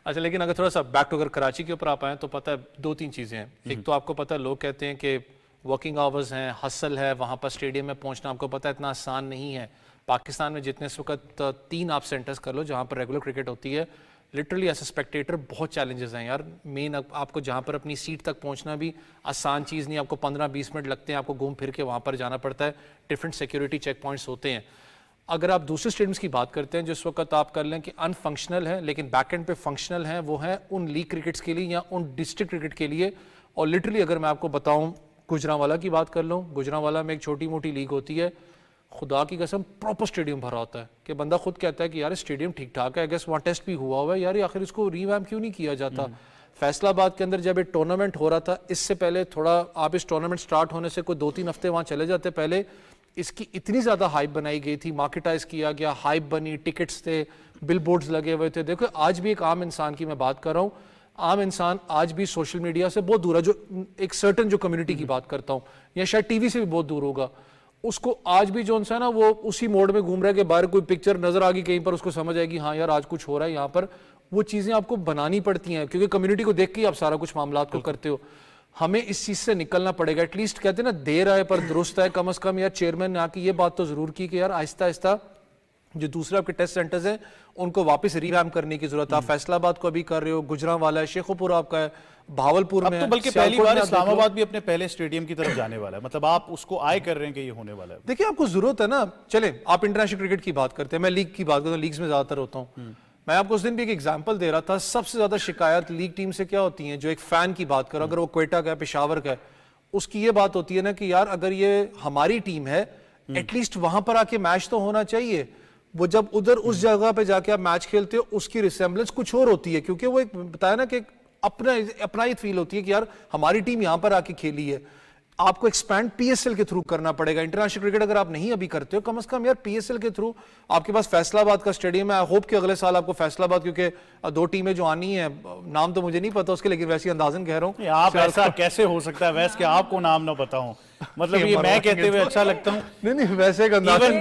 अच्छा, लेकिन अगर थोड़ा सा बैक टू अगर कराची के ऊपर आप आए तो पता है 2-3 चीज़ें हैं। एक तो आपको पता है लोग कहते हैं कि वर्किंग आवर्स हैं, हसल है, वहाँ पर स्टेडियम में पहुँचना आपको पता है इतना आसान नहीं है। पाकिस्तान में जितने इस वक्त 3 आप सेंटर्स कर लो जहाँ पर रेगुलर क्रिकेट होती है, लिटरली एज अ स्पेक्टेटर बहुत चैलेंजेस हैं यार। मेन आपको जहाँ पर अपनी सीट तक पहुँचना भी आसान चीज़ नहीं, आपको 15-20 मिनट लगते हैं, आपको घूम फिर के वहाँ पर जाना पड़ता है, डिफरेंट सिक्योरिटी चेक पॉइंट्स होते हैं। अगर आप दूसरे स्टेडियम्स की बात करते हैं जिस वक्त आप कर लें कि अनफंक्शनल है लेकिन बैक एंड पे फंक्शनल है, वो है उन लीग क्रिकेट्स के लिए या उन डिस्ट्रिक्ट क्रिकेट के लिए। और लिटरली अगर मैं आपको बताऊँ, गुजरांवाला की बात कर लूँ, गुजरांवाला में एक छोटी मोटी लीग होती है, खुदा की कसम प्रॉपर स्टेडियम भरा होता है कि बंदा खुद कहता है कि यार स्टेडियम ठीक ठाक है, गेस वहाँ टेस्ट भी हुआ हुआ है यार, आखिर इसको रीवैम्प क्यों नहीं किया जाता। फैसलाबाद के अंदर जब एक टूर्नामेंट हो रहा था, इससे पहले थोड़ा आप इस टूर्नामेंट स्टार्ट होने से कोई 2-3 हफ्ते वहाँ चले जाते पहले, इसकी इतनी ज़्यादा हाइप बनाई गई थी, मार्केटाइज किया गया, हाइप बनी, टिकट्स थे, बिल बोर्ड्स लगे हुए थे। देखो आज भी एक आम इंसान की मैं बात कर रहा हूँ, आम इंसान आज भी सोशल मीडिया से बहुत दूर है, जो एक सर्टन जो कम्युनिटी की बात करता हूँ, या शायद टीवी से भी बहुत दूर होगा, उसको आज भी जो है ना वो उसी मोड में घूम रहा है कि बाहर कोई पिक्चर नजर आ गई कहीं पर, उसको समझ आएगी हाँ यार आज कुछ हो रहा है यहाँ पर। वो चीज़ें आपको बनानी पड़ती हैं क्योंकि कम्युनिटी को देख के ही आप सारा कुछ मामला को करते हो। हमें इस चीज़ से निकलना पड़ेगा। एटलीस्ट कहते हैं ना देर आए पर दुरुस्त है, कम अज़ कम यार चेयरमैन ने आके ये बात तो ज़रूर की कि यार आहिस्ता आहिस्ता जो दूसरे आपके टेस्ट सेंटर्स हैं उनको वापस रिवैम्प करने की जरूरत है। फैसलाबाद को अभी कर रहे हो, गुजरांवाला है, शेखुपुरा आपका है, भावलपुर में अब तो बल्कि पहली बार इस्लामाबाद भी अपने पहले स्टेडियम की तरफ जाने वाला है, मतलब आप उसको आए कर रहे हैं कि ये होने वाला है। देखिए आपको जरूरत है ना, चले आप इंटरनेशनल क्रिकेट की बात करते हैं, मैं लीग की बात करता हूँ, लीग्स में ज्यादातर होता हूँ। मैं आपको उस दिन भी एक एग्जांपल दे रहा था, सबसे ज्यादा शिकायत लीग टीम से क्या होती है, जो एक फैन की बात करो, अगर वो क्वेटा का है, पेशावर का है, उसकी ये बात होती है ना कि यार अगर ये हमारी टीम है एटलीस्ट वहां पर आके मैच तो होना चाहिए। वो जब उधर उस जगह पे जाके आप मैच खेलते हो उसकी रिसेम्बलेंस कुछ और होती है, क्योंकि वो एक बताया ना कि अपना ही फील होती है कि यार हमारी टीम यहां पर आके खेली है। आपको एक्सपैंड पीएसएल के थ्रू करना पड़ेगा। इंटरनेशनल क्रिकेट अगर आप नहीं अभी करते हो, कम से कम यार पीएसएल के थ्रू आपके पास फैसलाबाद का स्टेडियम है। आई होप कि अगले साल आपको फैसलाबाद, क्योंकि 2 टीमें जो आनी है, नाम तो मुझे नहीं पता उसके, लेकिन वैसे अंदाजन कह रहा हूँ। आप ऐसा कैसे हो सकता है वैसे कि आपको नाम ना पता हो, मतलब ये मैं कहते हुए अच्छा लगता हूँ। नहीं वैसे एक अंदाजन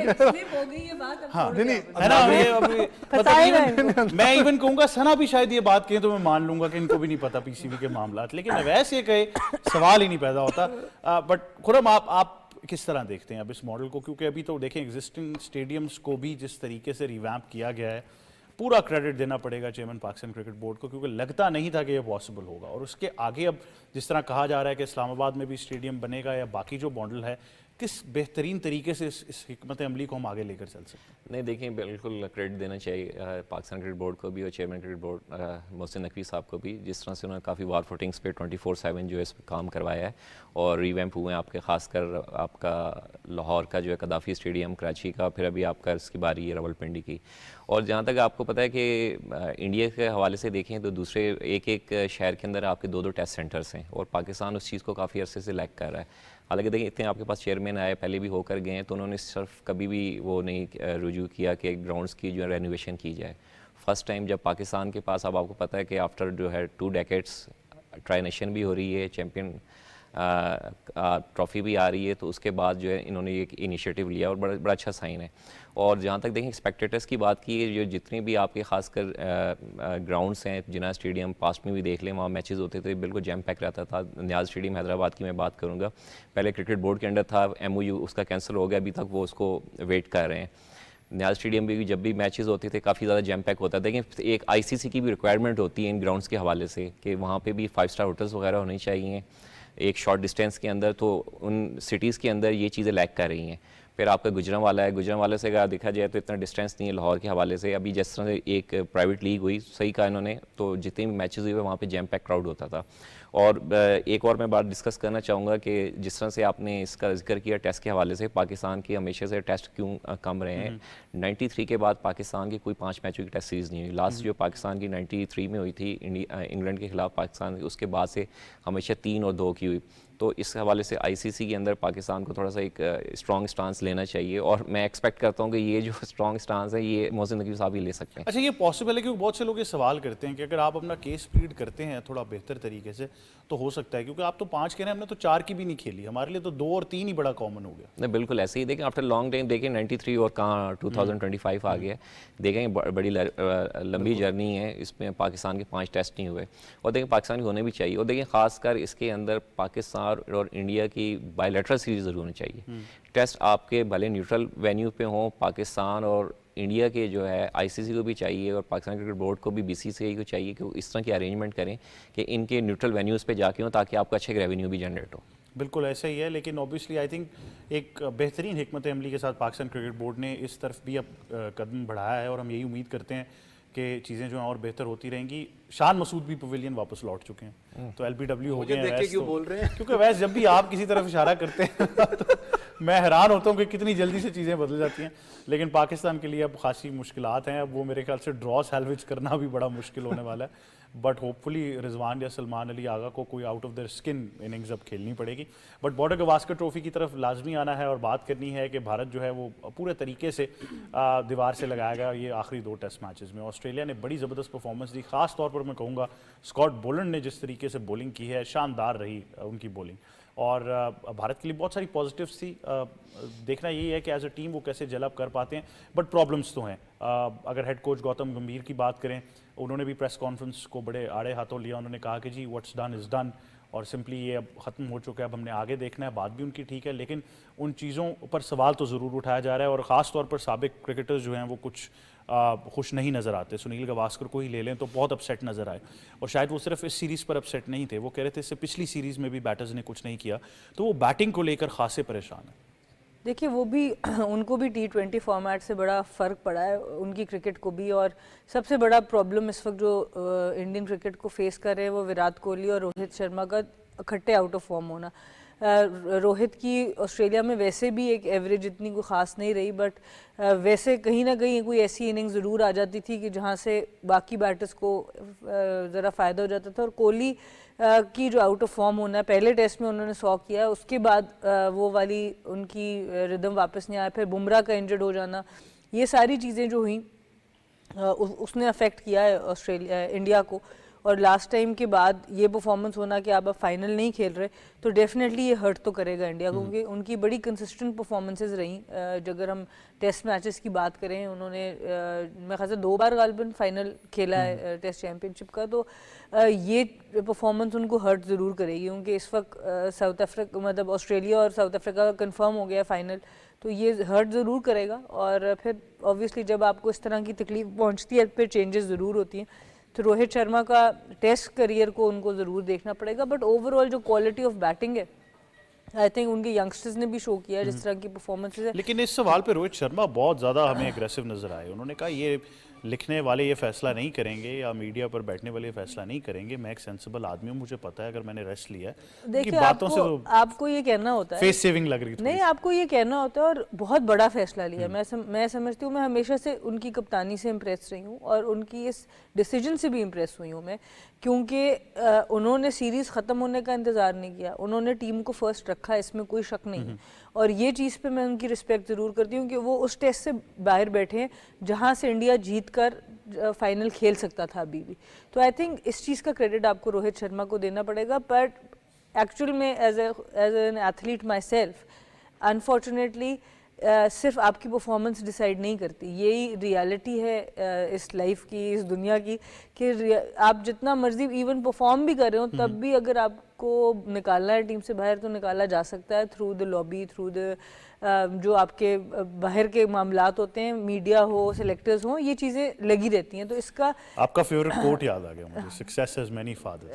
हाँ नहीं है ना, मतलब मैं इवन कहूंगा सना भी शायद ये बात कहें तो मैं मान लूंगा कि इनको भी नहीं पता पीसीबी के मामलात, लेकिन वैसे ये कहे सवाल ही नहीं पैदा होता। बट खुरम आप किस तरह देखते हैं अब इस मॉडल को, क्योंकि अभी तो देखें एग्जिस्टिंग स्टेडियम्स को भी जिस तरीके से रिवैम्प किया गया है, पूरा क्रेडिट देना पड़ेगा चेयरमैन पाकिस्तान क्रिकेट बोर्ड को, क्योंकि लगता नहीं था कि ये पॉसिबल होगा। और उसके आगे अब जिस तरह कहा जा रहा है कि इस्लामाबाद में भी स्टेडियम बनेगा या बाकी जो मॉडल है, किस बेहतरीन तरीके से इस हिकमत अमली को हम आगे लेकर चल सकते हैं? नहीं देखिए, बिल्कुल क्रेडिट देना चाहिए पाकिस्तान क्रिकेट बोर्ड को भी और chairman cricket board Mohsin Naqvi साहब को भी, जिस तरह से उन्होंने काफ़ी वार फुटिंग्स पे 24/7 जो है इस पर काम करवाया है और रिवैम्प हुए हैं आपके, खासकर आपका लाहौर का जो है कदाफ़ी स्टेडियम, कराची का, फिर अभी आपका इसकी बारी है रावलपिंडी की। और जहाँ तक आपको पता है कि इंडिया के हवाले से देखें तो दूसरे एक शहर के अंदर आपके 2-2 टेस्ट सेंटर्स हैं और पाकिस्तान उस चीज़ को काफ़ी अरसे से लैक कर रहा है। हालांकि देखिए इतने आपके पास चेयरमैन आए, पहले भी होकर गए हैं, तो उन्होंने सिर्फ कभी भी वो नहीं रुजू किया कि ग्राउंड्स की जो है रेनोवेशन की जाए। फर्स्ट टाइम जब पाकिस्तान के पास, अब आपको पता है कि आफ्टर जो है 2 डेकेड्स ट्राई नेशन भी हो रही है, चैम्पियन ट्रॉफ़ी भी आ रही है, तो उसके बाद जो है इन्होंने एक इनिशिएटिव लिया और बड़ा अच्छा साइन है। और जहाँ तक देखें स्पेक्टेटर्स की बात की है, जो जितनी भी आपके खासकर ग्राउंड्स हैं, जिना स्टेडियम पास में भी देख लें, वहाँ मैचेस होते थे, बिल्कुल जैम पैक रहता था। नियाज़ स्टेडियम हैदराबाद की मैं बात करूँगा, पहले क्रिकेट बोर्ड के अंडर था, MOU उसका कैंसिल हो गया, अभी तक वो उसको वेट कर रहे हैं। नियाज़ स्टेडियम में भी जब भी मैचेस होते थे काफ़ी ज़्यादा जैम पैक होता था। लेकिन एक ICC की भी रिक्वायरमेंट होती है इन ग्राउंड्स के हवाले से कि वहाँ पे भी 5 स्टार होटल्स वगैरह होने चाहिए एक शॉर्ट डिस्टेंस के अंदर, तो उन सिटीज़ के अंदर ये चीज़ें लैक कर रही हैं। फिर आपका गुजरांवाला है, गुजरांवाला से अगर देखा जाए तो इतना डिस्टेंस नहीं है लाहौर के हवाले से। अभी जिस तरह से एक प्राइवेट लीग हुई, सही कहा इन्होंने, तो जितने भी मैचेस हुए वहाँ पे जैम पैक क्राउड होता था। और एक और मैं बात डिस्कस करना चाहूँगा कि जिस तरह से आपने इसका जिक्र किया टेस्ट के हवाले से, पाकिस्तान के हमेशा से टेस्ट क्यों कम रहे हैं। 93 के बाद पाकिस्तान की कोई 5 मैचों की टेस्ट सीरीज़ नहीं हुई। लास्ट जो पाकिस्तान की 93 में हुई थी इंग्लैंड के खिलाफ पाकिस्तान, उसके बाद से हमेशा 3 और 2 की हुई। तो इस हवाले से ICC के अंदर पाकिस्तान को थोड़ा सा एक स्ट्रॉन्ग स्टांस लेना चाहिए, और मैं एक्सपेक्ट करता हूँ कि ये जो स्ट्रॉन्ग स्टांस है ये मोहसिन नकवी साहब ही ले सकते हैं। अच्छा, ये पॉसिबल है? क्योंकि बहुत से लोग ये सवाल करते हैं कि अगर आप अपना केस प्लीड करते हैं थोड़ा बेहतर तरीके से तो हो सकता है, क्योंकि आप तो 5 कह रहे हैं, हमने तो 4 की भी नहीं खेली, हमारे लिए तो 2 और 3 ही बड़ा कॉमन हो गया। नहीं बिल्कुल ऐसे ही, देखें आफ्टर लॉन्ग टाइम, देखें 93 और कहाँ 2025 आ गया, देखें बड़ी लंबी जर्नी है, इसमें पाकिस्तान के 5 टेस्ट नहीं हुए, और देखें पाकिस्तान के होने भी चाहिए। और देखें खासकर इसके अंदर पाकिस्तान और इंडिया की बायलैटरल सीरीज ज़रूर होनी चाहिए। टेस्ट आपके भले न्यूट्रल वेन्यू पे हों, पाकिस्तान और इंडिया के जो है ICC को भी चाहिए और पाकिस्तान क्रिकेट बोर्ड को भी BCCI को चाहिए कि वो इस तरह की अरेंजमेंट करें कि इनके न्यूट्रल वेन्यूज़ पे जाके हों, ताकि आपका अच्छे रेवेन्यू भी जनरेट हो। बिल्कुल ऐसा ही है, लेकिन ऑब्वियसली आई थिंक एक बेहतरीन हिकमत अमली के साथ पाकिस्तान क्रिकेट बोर्ड ने इस तरफ भी अब कदम बढ़ाया है, और हम यही उम्मीद करते हैं कि चीज़ें जो हैं और बेहतर होती रहेंगी। शान मसूद भी पवेलियन वापस लौट चुके हैं, तो LBW हो गए हैं। देख के क्यों बोल रहे हैं? क्योंकि वैसे जब भी आप किसी तरफ इशारा करते हैं तो मैं हैरान होता हूँ कि कितनी जल्दी से चीज़ें बदल जाती हैं। लेकिन पाकिस्तान के लिए अब खासी मुश्किलात हैं, अब वो मेरे ख्याल से ड्रॉ सैल्वेज करना भी बड़ा मुश्किल होने वाला है। बट होपफुली रिजवान या सलमान अली आगा को कोई out of their skin innings अब खेलनी पड़ेगी। बट बॉर्डर गवास्कर ट्रॉफी की तरफ लाजमी आना है और बात करनी है कि भारत जो है वो पूरे तरीके से दीवार से लगाया गया ये आखिरी 2 टेस्ट मैचेस में। ऑस्ट्रेलिया ने बड़ी ज़बरदस्त परफॉर्मेंस दी, ख़ास तौर पर मैं कहूँगा स्कॉट बोलैंड ने जिस तरीके से बॉलिंग की है, शानदार रही उनकी बॉलिंग। और भारत के लिए बहुत सारी पॉजिटिव्स थी। देखना यही है कि एज अ टीम वो कैसे जलअप कर पाते हैं, बट प्रॉब्लम्स तो हैं। अगर हेड कोच गौतम गंभीर की बात करें, उन्होंने भी प्रेस कॉन्फ्रेंस को बड़े आड़े हाथों लिया। उन्होंने कहा कि जी व्हाट्स डन इज़ डन, और सिंपली ये अब ख़त्म हो चुका है, अब हमने आगे देखना है। बात भी उनकी ठीक है, लेकिन उन चीज़ों पर सवाल तो ज़रूर उठाया जा रहा है, और ख़ास तौर पर साबिक क्रिकेटर्स जो हैं वो कुछ खुश नहीं नज़र आते। सुनील गावस्कर को ही ले लें तो बहुत अपसेट नज़र आए, और शायद वो सिर्फ इस सीरीज़ पर अपसेट नहीं थे, वो कह रहे थे इससे पिछली सीरीज़ में भी बैटर्स ने कुछ नहीं किया, तो वो बैटिंग को लेकर खासे परेशान है। देखिए वो भी उनको भी T20 फॉर्मेट से बड़ा फ़र्क पड़ा है, उनकी क्रिकेट को भी। और सबसे बड़ा प्रॉब्लम इस वक्त जो इंडियन क्रिकेट को फेस कर रहे हैं वो विराट कोहली और रोहित शर्मा का इकट्ठे आउट ऑफ फॉर्म होना। रोहित की ऑस्ट्रेलिया में वैसे भी एक एवरेज इतनी कोई ख़ास नहीं रही, बट वैसे कहीं ना कहीं कोई ऐसी इनिंग ज़रूर आ जाती थी कि जहाँ से बाकी बैटर्स को ज़रा फ़ायदा हो जाता था। और कोहली की जो आउट ऑफ फॉर्म होना है, पहले टेस्ट में उन्होंने 100 किया, उसके बाद वो वाली उनकी रिदम वापस नहीं आया। फिर बुमराह का इंजर्ड हो जाना, ये सारी चीज़ें जो हुई उसने अफेक्ट किया है ऑस्ट्रेलिया इंडिया को। और लास्ट टाइम के बाद ये परफॉर्मेंस होना कि आप अब फाइनल नहीं खेल रहे, तो डेफिनेटली ये हर्ट तो करेगा इंडिया को, क्योंकि उनकी बड़ी कंसिस्टेंट परफॉर्मेंसेस रही। अगर हम टेस्ट मैचेस की बात करें, उन्होंने मेरे ख्याल से 2 बार गालिबन फाइनल खेला है टेस्ट चैम्पियनशिप का, तो ये परफॉर्मेंस उनको हर्ट ज़रूर करेगी, क्योंकि इस वक्त साउथ अफ्रीका मतलब ऑस्ट्रेलिया और साउथ अफ्रीका कंफर्म हो गया फाइनल, तो ये हर्ट ज़रूर करेगा। और फिर ऑब्वियसली जब आपको इस तरह की तकलीफ पहुँचती है फिर चेंजेस ज़रूर होती हैं। तो रोहित शर्मा का टेस्ट करियर को उनको ज़रूर देखना पड़ेगा, बट ओवरऑल जो क्वालिटी ऑफ बैटिंग है आई थिंक उनके यंगस्टर्स ने भी शो किया जिस तरह की परफॉर्मेंसेस है। लेकिन इस सवाल पे रोहित शर्मा बहुत ज़्यादा हमें एग्रेसिव नज़र आए। उन्होंने कहा ये लिखने वाले ये फैसला नहीं करेंगे या मीडिया पर बैठने वाले ये फैसला नहीं करेंगे। मैं एक सेंसिबल आदमी हूँ, मुझे पता है अगर मैंने रेस्ट लिया है, उनकी देखिए बातों से आपको तो आपको ये कहना होता है, फेस सेविंग लग रही थी। नहीं आपको ये कहना होता है और बहुत बड़ा फैसला लिया। मैं समझती हूँ, मैं हमेशा से उनकी कप्तानी से इम्प्रेस रही हूँ और उनकी इस डिसीजन से भी इम्प्रेस हुई हूँ मैं, क्योंकि उन्होंने सीरीज़ ख़त्म होने का इंतज़ार नहीं किया, उन्होंने टीम को फर्स्ट रखा, इसमें कोई शक नहीं है। और ये चीज़ पे मैं उनकी रिस्पेक्ट ज़रूर करती हूँ कि वो उस टेस्ट से बाहर बैठे हैं जहाँ से इंडिया जीत कर फाइनल खेल सकता था अभी भी। तो आई थिंक इस चीज़ का क्रेडिट आपको रोहित शर्मा को देना पड़ेगा। बट एक्चुअल में as an athlete myself, unfortunately सिर्फ आपकी परफॉर्मेंस डिसाइड नहीं करती, यही रियलिटी है इस लाइफ की, इस दुनिया की, कि आप जितना मर्जी इवन परफॉर्म भी कर रहे हो तब भी अगर आपको निकालना है टीम से बाहर तो निकाला जा सकता है through the lobby, through the जो आपके बाहर के मामलात होते हैं, मीडिया हो, सेलेक्टर्स हो, ये चीज़ें लगी रहती हैं। तो इसका आपका फेवरेट कोट याद आ गया मुझे, success has many fathers,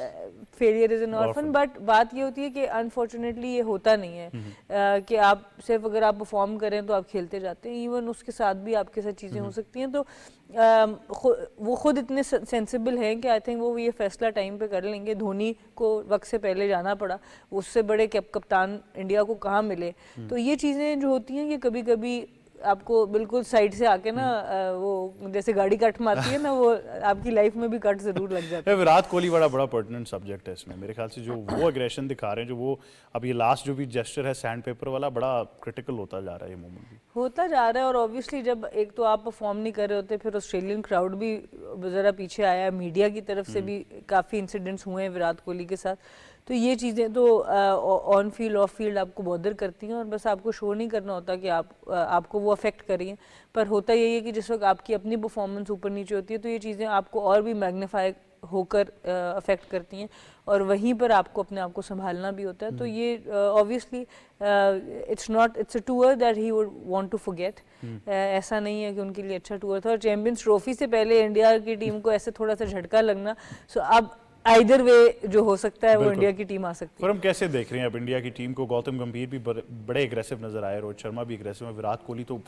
failure is an orphan. But बात ये होती है कि अनफॉर्चुनेटली ये होता नहीं है कि आप सिर्फ अगर आप परफॉर्म करें तो आप खेलते जाते हैं, इवन उसके साथ भी आपके साथ चीज़ें हो सकती हैं। तो वो खुद इतने सेंसिबल हैं कि आई थिंक वो ये फैसला टाइम पे कर लेंगे। धोनी को वक्त से पहले जाना पड़ा, उससे बड़े कप्तान इंडिया को कहाँ मिले। तो ये चीज़ें जो होती हैं कि कभी कभी आपको बिल्कुल साइड से आके ना वो जैसे गाड़ी कट मारती है ना, वो आपकी लाइफ में भी कट जरूर लग जाता है। विराट कोहली बड़ा पर्टिनेंट सब्जेक्ट है इसमें मेरे ख्याल से, जो वो एग्रेशन दिखा रहे हैं, जो वो अब ये लास्ट जो भी जेस्चर है सैंड पेपर वाला, बड़ा क्रिटिकल होता जा रहा है ये मोमेंट भी, होता जा रहा है। और ऑब्वियसली जब एक तो आप परफॉर्म नहीं कर रहे होते, फिर ऑस्ट्रेलियन क्राउड भी ज़रा पीछे आया, मीडिया की तरफ से भी काफ़ी इंसिडेंट्स हुए हैं विराट कोहली के साथ। तो ये चीज़ें तो ऑन फील्ड ऑफ फील्ड आपको बॉदर करती हैं और बस आपको शो नहीं करना होता कि आपको वो अफेक्ट करिए। पर होता यही है कि जिस वक्त आपकी अपनी परफॉर्मेंस ऊपर नीचे होती है तो ये चीज़ें आपको और भी मैग्नीफाई होकर अफेक्ट करती हैं और वहीं पर आपको अपने आप को संभालना भी होता है। तो ये obviously it's a tour that he would want to forget. ऐसा नहीं है कि उनके लिए अच्छा टूर था। और चैंपियंस ट्रॉफी से पहले इंडिया की टीम को ऐसे थोड़ा सा झटका लगना, सो अब आइदर वे जो हो सकता है वो इंडिया की टीम आ सकती है। पर हम कैसे देख रहे हैं अब इंडिया की टीम को? गौतम गंभीर भी बड़े एग्रेसिव नजर आए, रोहित शर्मा भी एग्रेसिव है, विराट कोहली तो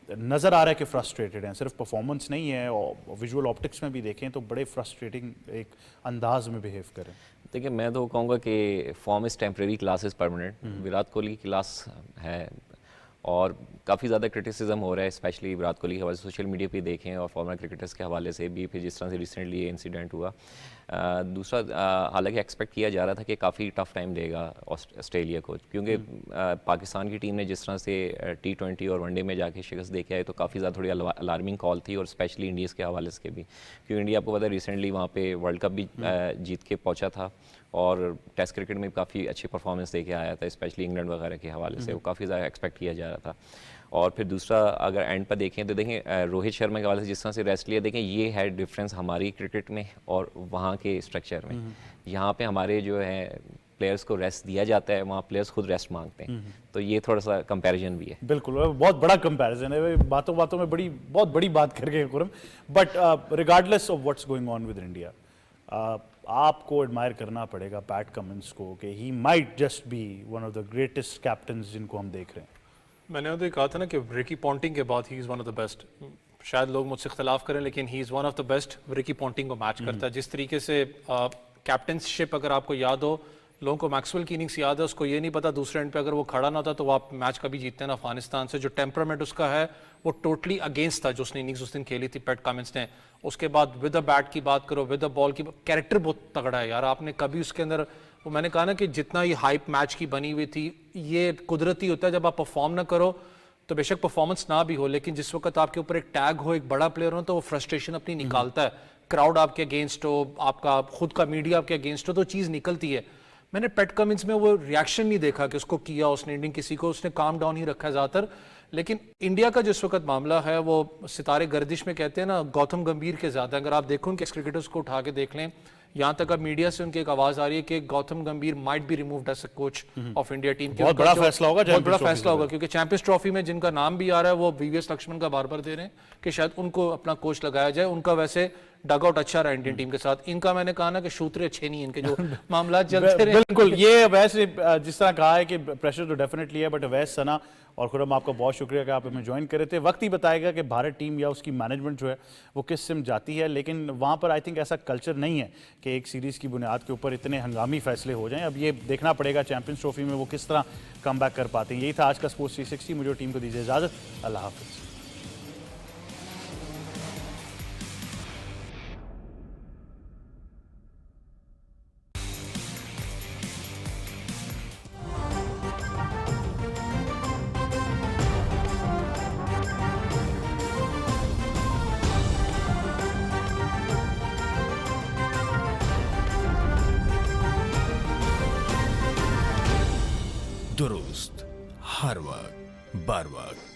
नजर आ रहा है कि फ्रस्ट्रेटेड हैं, सिर्फ परफॉर्मेंस नहीं है और विजुअल ऑप्टिक्स में भी देखें तो बड़े फ्रस्ट्रेटिंग एक अंदाज में बिहेव करें। देखिए मैं तो कहूँगा कि form is temporary, class is permanent. Virat Kohli की क्लास है और काफ़ी ज़्यादा क्रिटिसिज्म हो रहा है, स्पेशली विराट कोहली के हवाले से सोशल मीडिया पे देखें और फॉर्मर क्रिकेटर्स के हवाले से भी, फिर जिस तरह से रिसेंटली ये इंसिडेंट हुआ। दूसरा हालांकि एक्सपेक्ट किया जा रहा था कि काफ़ी टफ टाइम देगा ऑस्ट्रेलिया को, क्योंकि पाकिस्तान की टीम ने जिस तरह से T20 और वनडे में जाके शिकस्त दे के आए तो काफ़ी ज़्यादा थोड़ी अलार्मिंग कॉल थी, और स्पेशली इंडियज़ के हवाले से भी, क्योंकि इंडिया आपको पता है रिसेंटली वहाँ पे वर्ल्ड कप भी जीत के पहुँचा था और टेस्ट क्रिकेट में काफ़ी अच्छी परफॉर्मेंस दे के आया था, स्पेशली इंग्लैंड वगैरह के हवाले से, वो काफ़ी ज़्यादा एक्सपेक्ट किया जा रहा था। और फिर दूसरा अगर एंड पर देखें तो देखें रोहित शर्मा के हवाले से जिस तरह से रेस्ट लिया, देखें ये है डिफरेंस हमारी क्रिकेट में और वहाँ के स्ट्रक्चर में। यहाँ पे हमारे जो है प्लेयर्स को रेस्ट दिया जाता है, वहाँ प्लेयर्स खुद रेस्ट मांगते हैं, तो ये थोड़ा सा कंपैरिजन भी है। बिल्कुल, बहुत बड़ा कंपैरिजन है, बातों बातों में बहुत बड़ी बात करके Khurram. But regardless of what's going on with India, आपको एडमायर करना पड़ेगा पैट कमिंस को कि he might just be one of the greatest captains जिनको हम देख रहे हैं। मैंने तो ये कहा था ना कि रिकी पॉन्टिंग के बाद he is one of the best. शायद लोग मुझसे इख्तलाफ करें लेकिन he is one of the best. Ricky Ponting को मैच करता है जिस तरीके से कैप्टनशिप, अगर आपको याद हो, लोगों को मैक्सवेल की इनिंग्स याद है, उसको ये नहीं पता दूसरे एंड पे अगर वो खड़ा ना था तो वो आप मैच कभी जीतते ना अफगानिस्तान से। जो टेम्परामेंट उसका है वो टोटली अगेंस्ट था जो उसने इनिंग्स उस दिन खेली थी पैट कमिंस ने। उसके बाद विद द बैट की बात करो, विद द बॉल की, कैरेक्टर बहुत तगड़ा है यार। आपने कभी उसके अंदर, वो मैंने कहा ना कि जितना ये हाइप मैच की बनी हुई थी, ये कुदरती होता है जब आप परफॉर्म ना करो तो बेशक परफॉर्मेंस ना भी हो, लेकिन जिस वक्त आपके ऊपर एक टैग हो, एक बड़ा प्लेयर हो, तो वो फ्रस्ट्रेशन अपनी निकालता है। क्राउड आपके अगेंस्ट हो, आपका खुद का मीडिया आपके अगेंस्ट हो, तो चीज़ निकलती है। मैंने पैट कमिंस में वो रिएक्शन नहीं देखा कि उसको किया उसने इंडियन किसी को, उसने काम डाउन ही रखा है ज़्यादातर। लेकिन इंडिया का जिस वक्त मामला है वो सितारे गर्दिश में कहते हैं ना, गौतम गंभीर के ज़्यादा। अगर आप देखो उनके क्रिकेटर्स को उठा के देख लें, यहाँ तक अब मीडिया से उनकी एक आवाज़ आ रही है कि Gautam Gambhir might be removed as a coach of India team. बहुत बड़ा फैसला होगा, बहुत बड़ा फैसला होगा, क्योंकि चैंपियंस ट्रॉफी में जिनका नाम भी आ रहा है वो वीवीएस लक्ष्मण का बार बार दे रहे हैं कि शायद उनको अपना कोच लगाया जाए। उनका वैसे डगआउट अच्छा रहा इंडियन टीम के साथ। इनका मैंने कहा ना कि शूतरे अच्छे नहीं, इनके जो मामला चलते रहे। बिल्कुल, ये अवैस ने जिस तरह कहा है कि प्रेशर तो डेफिनेटली है, बट अवैस, सना और खुरम, आपका बहुत शुक्रिया कि आप हमें ज्वाइन करे थे। वक्त ही बताएगा कि भारत टीम या उसकी मैनेजमेंट जो है वो किस सिम जाती है, लेकिन वहाँ पर आई थिंक ऐसा कल्चर नहीं है कि एक सीरीज़ की बुनियाद के ऊपर इतने हंगामी फैसले हो जाएं। अब ये देखना पड़ेगा चैंपियंस ट्रॉफी में वो किस तरह कम बैक कर पाते हैं। यही था आज का स्पोर्ट्स 360। मुझे टीम को दीजिए इजाज़त। अल्लाह हाफिज़। दुरुस्त हर वक्त बर वक्त।